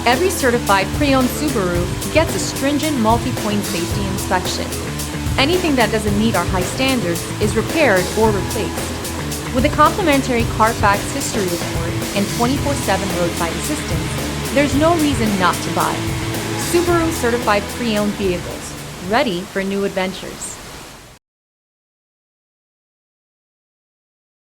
Every certified pre-owned Subaru gets a stringent multi-point safety inspection. Anything that doesn't meet our high standards is repaired or replaced. With a complimentary Carfax history report and 24/7 roadside assistance, there's no reason not to buy. Subaru certified pre-owned vehicles, ready for new adventures.